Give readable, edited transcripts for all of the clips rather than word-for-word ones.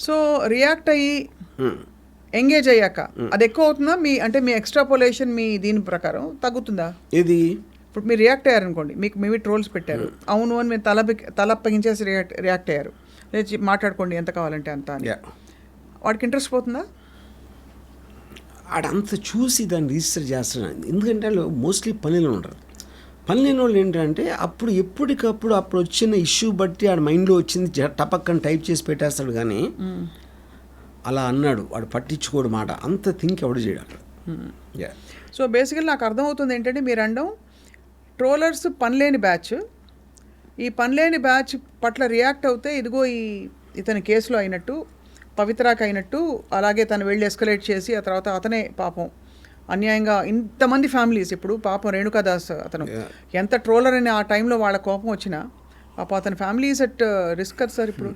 So react అయ్యి engage అయ్యాక అది ఎక్కువ అవుతుందా మీ ఎక్స్ట్రాపోలేషన్ మీ దీని ప్రకారం తగ్గుతుందా? ఇది ఇప్పుడు మీరు రియాక్ట్ అయ్యారనుకోండి, మీకు మేబీ ట్రోల్స్ పెట్టారు, అవును అని మీరు తలప్పగించేసి రియాక్ట్ అయ్యారు, లేచి మాట్లాడుకోండి ఎంత కావాలంటే అంత అని, వాడికి ఇంట్రెస్ట్ పోతుందా? ఆడంత చూసి దాన్ని రిజిస్టర్ చేస్తున్నాను. ఎందుకంటే వాళ్ళు మోస్ట్లీ పనిలో ఉంటారు. పని లేని వాళ్ళు ఏంటంటే అప్పుడు ఎప్పటికప్పుడు అప్పుడు వచ్చిన ఇష్యూ బట్టి ఆడ మైండ్లో వచ్చింది టపక్కని టైప్ చేసి పెట్టేస్తాడు. కానీ అలా అన్నాడు వాడు పట్టించుకోడు మాట, అంత థింక్ ఎవడు చేయడు. సో బేసికల్ నాకు అర్థమవుతుంది ఏంటంటే మీరు అనడం ట్రోలర్స్ పనిలేని బ్యాచ్, ఈ పనిలేని బ్యాచ్ పట్ల రియాక్ట్ అవుతే ఇదిగో ఇతని కేసులో అయినట్టు, పవిత్రాకి అయినట్టు, అలాగే తను వెళ్ళి ఎస్కలేట్ చేసి ఆ తర్వాత అతనే పాపం అన్యాయంగా ఇంతమంది ఫ్యామిలీస్, ఇప్పుడు పాపం రేణుకాదాస్ అతను ఎంత ట్రోలర్ అని ఆ టైంలో వాళ్ళ కోపం వచ్చినా పాపం అతని ఫ్యామిలీస్ అట్ రిస్క్ కదా సార్ ఇప్పుడు.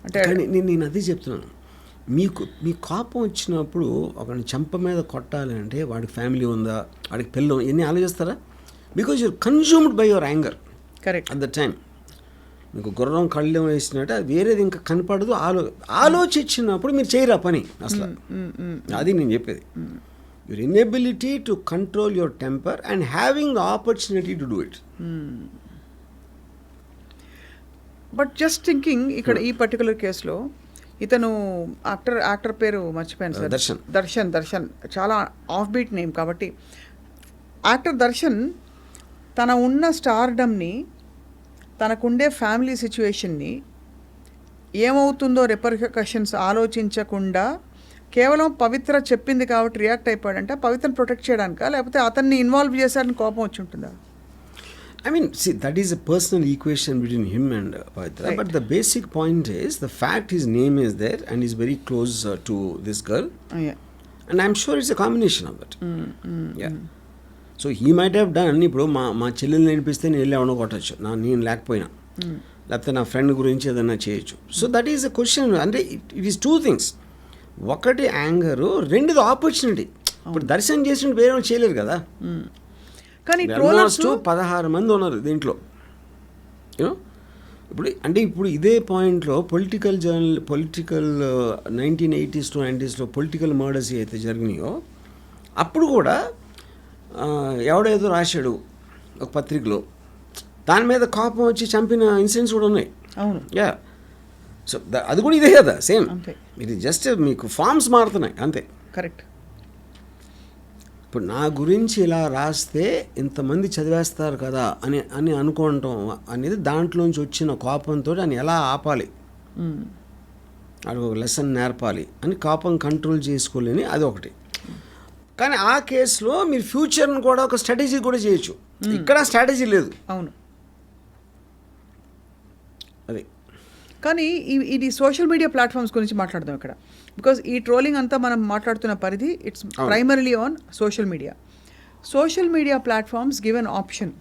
అంటే నేను అదే చెప్తున్నాను, మీ కోపం వచ్చినప్పుడు ఒకరిని చెంప మీద కొట్టాలి అంటే వాడికి ఫ్యామిలీ ఉందా, వాడికి పిల్లలు ఎన్ని ఆలోచిస్తారా? Because your consumed by your anger. Correct. At the time మీకు గుర్రం కళ్ళు వేసినట్టు అది వేరేది ఇంకా కనపడదు. ఆలోచించినప్పుడు మీరు చేయరా పని అసలు. అది నేను చెప్పేది. Your inability to control your temper and having the opportunity to do it. But just thinking ఇక్కడ ఈ పర్టికులర్ కేసులో ఇతను యాక్టర్ పేరు మర్చిపోయాను సార్, దర్శన్ చాలా ఆఫ్ బీట్ నేమ్ కాబట్టి యాక్టర్ దర్శన్ తన ఉన్న స్టార్డమ్ని, తనకుండే ఫ్యామిలీ సిచ్యువేషన్ని ఏమవుతుందో రిపర్కషన్స్ ఆలోచించకుండా కేవలం పవిత్ర చెప్పింది కాబట్టి రియాక్ట్ అయిపోయాడంటే పవిత్రను ప్రొటెక్ట్ చేయడానికా, లేకపోతే అతన్ని ఇన్వాల్వ్ చేశాడని కోపం వచ్చి ఉంటుందా? I mean, see, that is a personal equation between him and Pavitra. Right. But the basic point is, the fact his name is there and he's very close to this girl. Yeah. And I'm sure it's a combination of that. Yeah. So he might have done, ఇప్పుడు మా చెల్లెలు నేర్పిస్తే నేను వెళ్ళి ఎవడో కొట్టచ్చు, నేను లేకపోయినా, లేకపోతే నా ఫ్రెండ్ గురించి ఏదైనా చేయొచ్చు. So that is a question. అంటే ఇట్ ఈస్ టూ థింగ్స్. ఒకటి యాంగరు, రెండుది ఆపర్చునిటీ. ఇప్పుడు దర్శనం చేసినట్టు వేరే వాళ్ళు చేయలేరు కదా. కానీ 16 మంది ఉన్నారు దీంట్లో. యూనో ఇప్పుడు ఇదే పాయింట్లో political 1980s to 90s political murders అయితే జరిగినాయో అప్పుడు కూడా ఎవడేదో రాశాడు ఒక పత్రికలో, దాని మీద కోపం వచ్చి చంపిన ఇన్సిడెంట్స్ కూడా ఉన్నాయి. అవును. యా. సో అది కూడా ఇదే కదా, సేమ్. ఇది జస్ట్ మీకు ఫార్మ్స్ మారుతున్నాయి అంతే. కరెక్ట్. ఇప్పుడు నా గురించి ఇలా రాస్తే ఇంతమంది చదివేస్తారు కదా అని అనుకోవటం అనేది దాంట్లోంచి వచ్చిన కోపంతో అని ఎలా ఆపాలి, అది ఒక లెసన్ నేర్పాలి అని కోపం కంట్రోల్ చేసుకోలేని అది ఒకటి. కానీ ఆ కేసులో మీరు ఫ్యూచర్ని కూడా ఒక స్ట్రాటజీ కూడా చేయొచ్చు. ఇక్కడ స్ట్రాటజీ లేదు. అవును. అది. కానీ ఇది సోషల్ మీడియా ప్లాట్ఫామ్స్ గురించి మాట్లాడదాం ఇక్కడ. బికాజ్ ఈ ట్రోలింగ్ అంతా మనం మాట్లాడుతున్న పరిధి it's primarily on social media. Social media platforms give an option,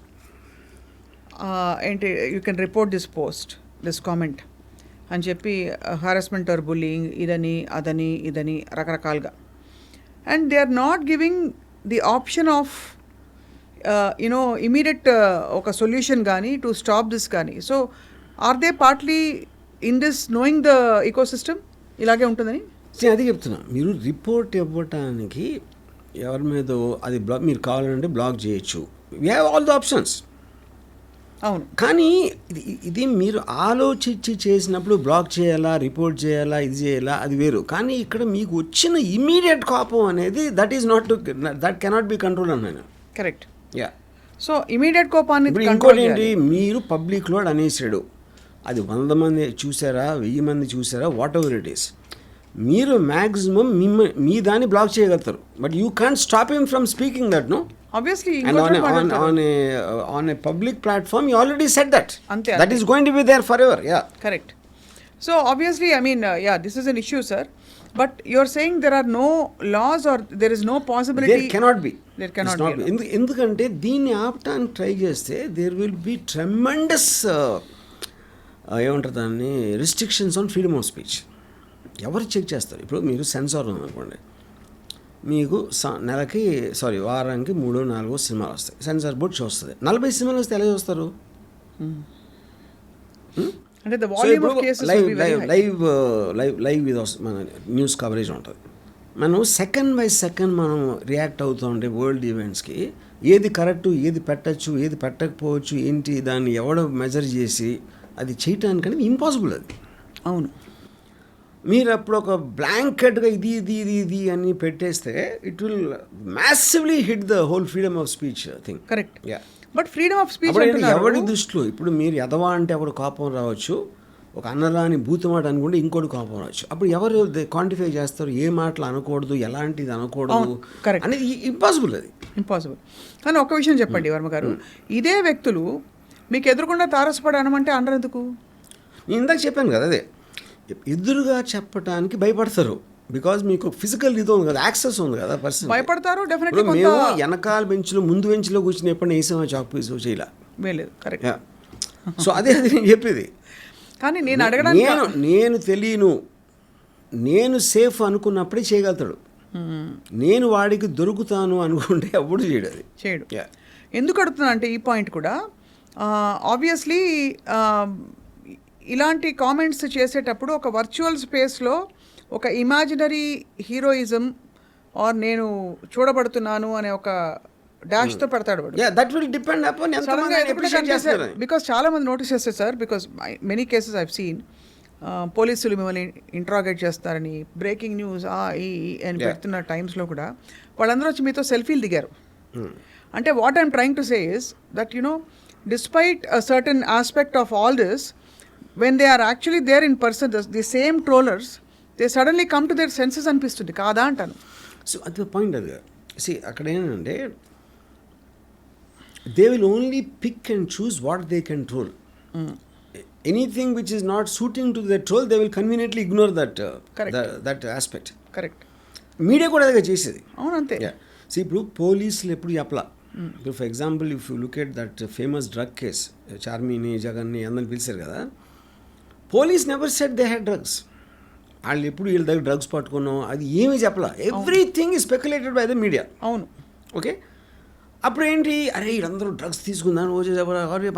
ఏంటి, you can report this post, this comment అని చెప్పి హారాస్మెంట్ ఆర్ బుల్లింగ్ ఇదని రకరకాలుగా. And they are not giving the option of immediate ఒక సొల్యూషన్ కానీ to stop this కానీ. So are they partly in this knowing the ecosystem ఇలాగే ఉంటుందని అది చెప్తున్నా. మీరు రిపోర్ట్ ఇవ్వటానికి ఎవరి మీద అది మీరు కావాలంటే బ్లాక్ చేయొచ్చు. We have all the options. అవును. కానీ ఇది మీరు ఆలోచించి చేసినప్పుడు బ్లాక్ చేయాలా, రిపోర్ట్ చేయాలా, ఇది చేయాలా, అది వేరు. కానీ ఇక్కడ మీకు వచ్చిన ఇమీడియట్ కోపం అనేది దట్ కెనాట్ బి కంట్రోల్ అన్నాను. కరెక్ట్. యా. సో ఇమీడియట్ కోపాన్ని ఇంకోటి ఏంటి, మీరు పబ్లిక్లో అనేసాడు, అది 100 మంది చూసారా, 1000 మంది చూసారా, వాట్ ఎవర్ ఇట్ ఈస్, మీరు మ్యాక్సిమం మీ దాన్ని బ్లాక్ చేయగలుగుతారు. But you can't stop him from speaking that, no. Obviously, and on a public platform, you already said that. That is going to be there forever. Yeah. Correct. So obviously, I mean, this is an issue, sir. But you're saying there are no laws or there is no possibility. There cannot be. There cannot be. ఎందుకంటే దీన్ని ఆపటానికి try చేస్తే there will be tremendous ఏమంటారు దాన్ని, restrictions on freedom of speech. ఎవరు check చేస్తారు? ఇప్పుడు మీరు censor ఉందనుకోండి, మీకు వారానికి 3-4 సినిమాలు వస్తాయి, సెన్సార్ బోర్డ్ చూస్తుంది. 40 సినిమాలు వస్తే ఎలా చూస్తారు? అంటే the volume of cases will be very high. Live ఇది మన న్యూస్ కవరేజ్ ఉంటుంది. మనం సెకండ్ బై సెకండ్ మనం రియాక్ట్ అవుతూ ఉంటే వరల్డ్ ఈవెంట్స్కి ఏది కరెక్ట్, ఏది పెట్టచ్చు, ఏది పెట్టకపోవచ్చు, ఏంటి దాన్ని ఎవడో మెజర్ చేసి అది చేయటానికనేది ఇంపాసిబుల్. అది అవును. మీరు అప్పుడు ఒక బ్లాంకెట్గా ఇది ఇది ఇది ఇది అని పెట్టేస్తే it will massively hit the whole freedom of speech thing. Correct. But freedom of speech ఎవరి దృష్టిలో ఇప్పుడు మీరు ఎదవా అంటే ఒకడు కోపం రావచ్చు, ఒక అన్నరాని బూతుమాట అనుకుంటే ఇంకోటి కోపం రావచ్చు. అప్పుడు ఎవరు క్వాంటిఫై చేస్తారు ఏ మాటలు అనకూడదు, ఎలాంటిది అనకూడదు అనేది ఇంపాసిబుల్. అది ఇంపాసిబుల్. కానీ ఒక విషయం చెప్పండి వర్మ గారు, ఇదే వ్యక్తులు మీకు ఎదురుకుండా తారసపడి అనమంటే అనరు ఎందుకు? నేను ఇందాక చెప్పాను కదా, అదే ఎదురుగా చెప్పడానికి భయపడతారు. బికాజ్ మీకు ఫిజికల్ ఇది ఉంది కదా, యాక్సెస్ ఉంది కదా, పర్సన్ భయపడతారు. డెఫినెట్లీ మేము వెనకాల బెంచ్లో ముందు బెంచ్లో కూర్చుని ఎప్పుడు వేసామో చాక్ పీస్ చేయలే. కరెక్ట్. సో అదే నేను చెప్పేది. కానీ నేను అడగడానికి నేను తెలియను, నేను సేఫ్ అనుకున్నప్పుడే చేయగలుగుతాడు. నేను వాడికి దొరుకుతాను అనుకుంటే అప్పుడు చేయడు. ఎందుకు అడుగుతున్నా అంటే ఈ పాయింట్ కూడా ఆబ్వియస్లీ ఇలాంటి కామెంట్స్ చేసేటప్పుడు ఒక వర్చువల్ స్పేస్లో ఒక ఇమాజినరీ హీరోయిజం ఆర్ నేను చూడబడుతున్నాను అనే ఒక డాష్తో పెడతాడు వాడు. That will depend upon because చాలా మంది నోటీస్ చేస్తారు sir, because many cases I've seen పోలీసులు మిమ్మల్ని ఇంట్రాగేట్ చేస్తారని, బ్రేకింగ్ న్యూస్ అని పెడుతున్న టైమ్స్లో కూడా వాళ్ళందరూ వచ్చి మీతో సెల్ఫీలు దిగారు. అంటే what I'm trying to say is that despite a certain aspect of all this, when they are actually there in person, the same trollers, they suddenly come to their senses అనిపిస్తుంది కాదా అంటాను. సో అది point. అది అక్కడ ఏంటంటే they will only pick and choose what they can troll. Anything which is not suiting to the troll they will conveniently ignore that aspect. Correct. Media కూడా అదే చేసేది. అవును, అంతే. సో ఇప్పుడు పోలీసులు ఎప్పుడు చెప్పలా. ఇప్పుడు for example if you look at that famous drug case, చార్మిని జగన్ని అందరిని పిలిచారు కదా, police never said they had drugs. వాళ్ళు ఎప్పుడు వీళ్ళ దగ్గర డ్రగ్స్ పట్టుకున్నాం అది ఏమీ చెప్పలా. Everything is speculated by the media. అవును. ఓకే. అప్పుడు ఏంటి, అరే వీళ్ళందరూ డ్రగ్స్ తీసుకుందాను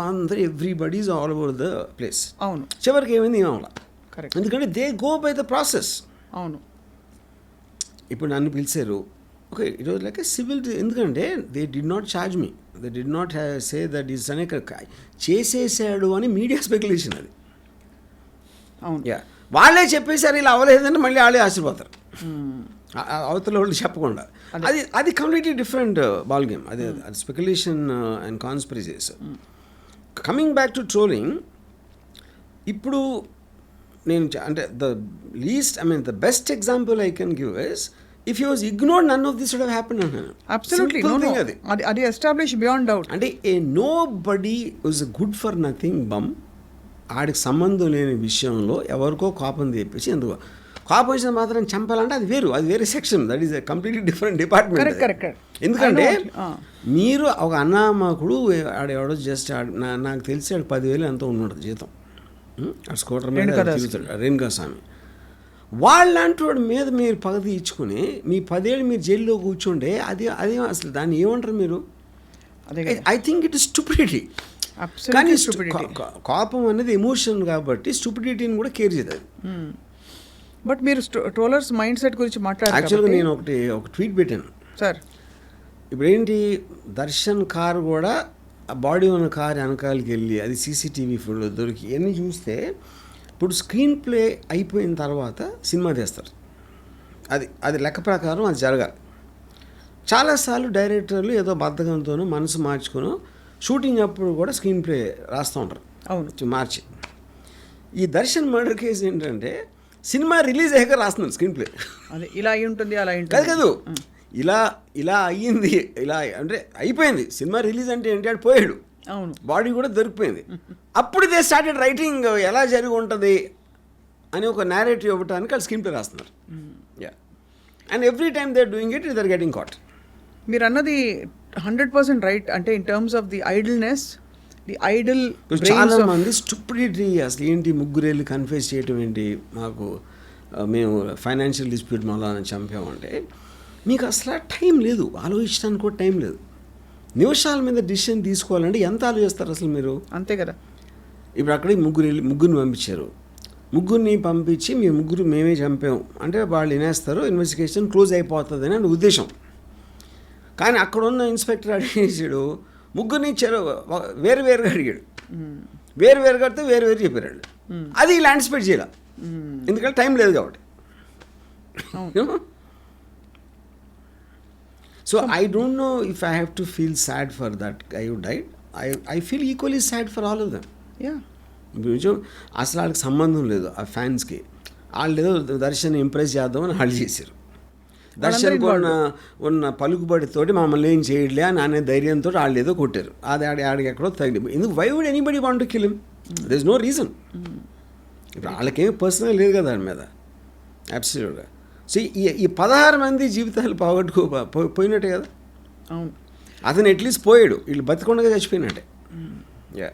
అందరూ everybody is all over the place. అవును. చివరికి ఏమైంది ఏమవలా. కరెక్ట్. ఎందుకంటే they go by the process. అవును. ఇప్పుడు నన్ను పిలిచారు, okay, it was like a civil. ఎందుకంటే they did not charge me, they did not say that is అనే చేసేసాడు అని మీడియా స్పెక్యులేషన్. అది అవును. వాళ్ళే చెప్పేసారు ఇలా అవ్వలేదంటే మళ్ళీ వాళ్ళే ఆశీర్వాదారు అవతల వాళ్ళు చెప్పకుండా. అది కంప్లీట్లీ డిఫరెంట్ బాల్ గేమ్. అది speculation and conspiracies. Coming back to trolling, ఇప్పుడు నేను అంటే the best example I can give is if you was ignored none of this would have happen అన్నాను. అబ్సల్యూట్లీ. అది ఎస్టాబ్లిష్ బియాండ్ డౌట్. అంటే a nobody was good for nothing bum. ఆడికి సంబంధం లేని విషయంలో ఎవరికో కోపం తెప్పించి ఎందుకో కోపం వచ్చిన మాత్రం చంపాలంటే అది వేరే section. That is a completely different department. ఎందుకంటే మీరు ఒక అన్నామకుడు ఆడెవడో జస్ట్ నాకు తెలిసి ఆడు 10,000 ఎంతో ఉన్నాడు జీతం, స్కూటర్ మీద తిరుగుతాడు, రేణుకా స్వామి. వాళ్ళంటి వాడి మీద మీరు పగ తీర్చుకుని మీ 10 ఏళ్ళు మీరు జైల్లో కూర్చుంటే అది అసలు దాన్ని ఏమంటారు మీరు? I think it is stupidity. కానీ కోపం అనేది ఎమోషన్ కాబట్టి స్టూపిడిటీని కూడా కేర్ చేయదు. బట్ మీరు ట్రోలర్స్ మైండ్ సెట్ గురించి మాట్లాడారు. యాక్చువల్గా నేను ఒక ట్వీట్ పెట్టాను సార్. ఇప్పుడు ఏంటి, దర్శన్ కారు కూడా ఆ బాడీ ఉన్న కారు వెనకాలకి వెళ్ళి అది సీసీటీవీ ఫుటేజ్లో దొరికి ఇవన్నీ చూస్తే ఇప్పుడు స్క్రీన్ ప్లే అయిపోయిన తర్వాత సినిమా తీస్తారు. అది లెక్క ప్రకారం అది జరగాలి. చాలాసార్లు డైరెక్టర్లు ఏదో బద్ధకంతోనో మనసు మార్చుకునో షూటింగ్ అప్పుడు కూడా స్క్రీన్ ప్లే రాస్తూ ఉంటారు. అవును. మార్చి ఈ దర్శన్ మర్డర్ కేసు ఏంటంటే సినిమా రిలీజ్ అయ్యాక రాస్తున్నారు స్క్రీన్ ప్లే. అది ఇలా అయి ఉంటుంది, అలా ఉంటుంది కాదు ఇలా అయ్యింది, ఇలా అంటే అయిపోయింది. సినిమా రిలీజ్ అంటే ఏంటి, పోయాడు, అవును, బాడీ కూడా దొరికిపోయింది. అప్పుడు దే స్టార్టెడ్ రైటింగ్ ఎలా జరిగి ఉంటుంది అని ఒక నేరేటివ్ ఇవ్వడానికి వాళ్ళు స్క్రీన్ ప్లే రాస్తున్నారు. And every time they are doing it they are getting caught. మీరు అన్నది 100% రైట్. అంటే in terms of the idleness, the idle చాలా మంది స్టూపిడిటీ. అసలు ఏంటి ముగ్గురేళ్ళు కన్ఫ్యూజ్ చేయటం ఏంటి, మాకు మేము ఫైనాన్షియల్ డిస్ప్యూట్ మళ్ళా చంపామంటే మీకు అసలు టైం లేదు, ఆలోచించడానికి కూడా టైం లేదు. నిమిషాల మీద డిసిషన్ తీసుకోవాలంటే ఎంత ఆలోచిస్తారు అసలు మీరు? అంతే కదా. ఇప్పుడు అక్కడికి ముగ్గురిని పంపించారు. ముగ్గురిని పంపించి మీ ముగ్గురు మేమే చంపాం అంటే వాళ్ళు వినేస్తారు, ఇన్వెస్టిగేషన్ క్లోజ్ అయిపోతుంది అని ఉద్దేశం. కానీ అక్కడ ఉన్న ఇన్స్పెక్టర్ అడిగేసాడు, ముగ్గురిని వేరువేరుగా అడిగాడు. వేరువేరుగా అడితే వేరువేరు చెప్పారు వాళ్ళు. అది ఇలా యాంటిసిపేట్ చేయాలి, ఎందుకంటే టైం లేదు కాబట్టి. So I don't know if I have to feel sad for that guy who died. I feel equally sad for all of them. కొంచెం అసలు వాళ్ళకి సంబంధం లేదు ఆ ఫ్యాన్స్కి. వాళ్ళు ఏదో దర్శన్ ఇంప్రెస్ చేద్దామని వాళ్ళు చేశారు. దర్శన్కి ఉన్న పలుకుబడితోటి మమ్మల్ని ఏం చేయట్లే అని అనే ధైర్యంతో వాళ్ళు ఏదో కొట్టారు. అది ఆడికి ఎక్కడో తగిలి. ఎందుకు why would anybody want to kill him? There is no reason. ఇప్పుడు వాళ్ళకేం పర్సనల్ లేదు కదా దాని మీద. అబ్సల్యూట్గా. సో ఈ 16 మంది జీవితాలు పోయినట్టే కదా. అవును, అతను అట్లీస్ట్ పోయాడు, వీళ్ళు బతికొండగా చచ్చిపోయినట్టే. యా.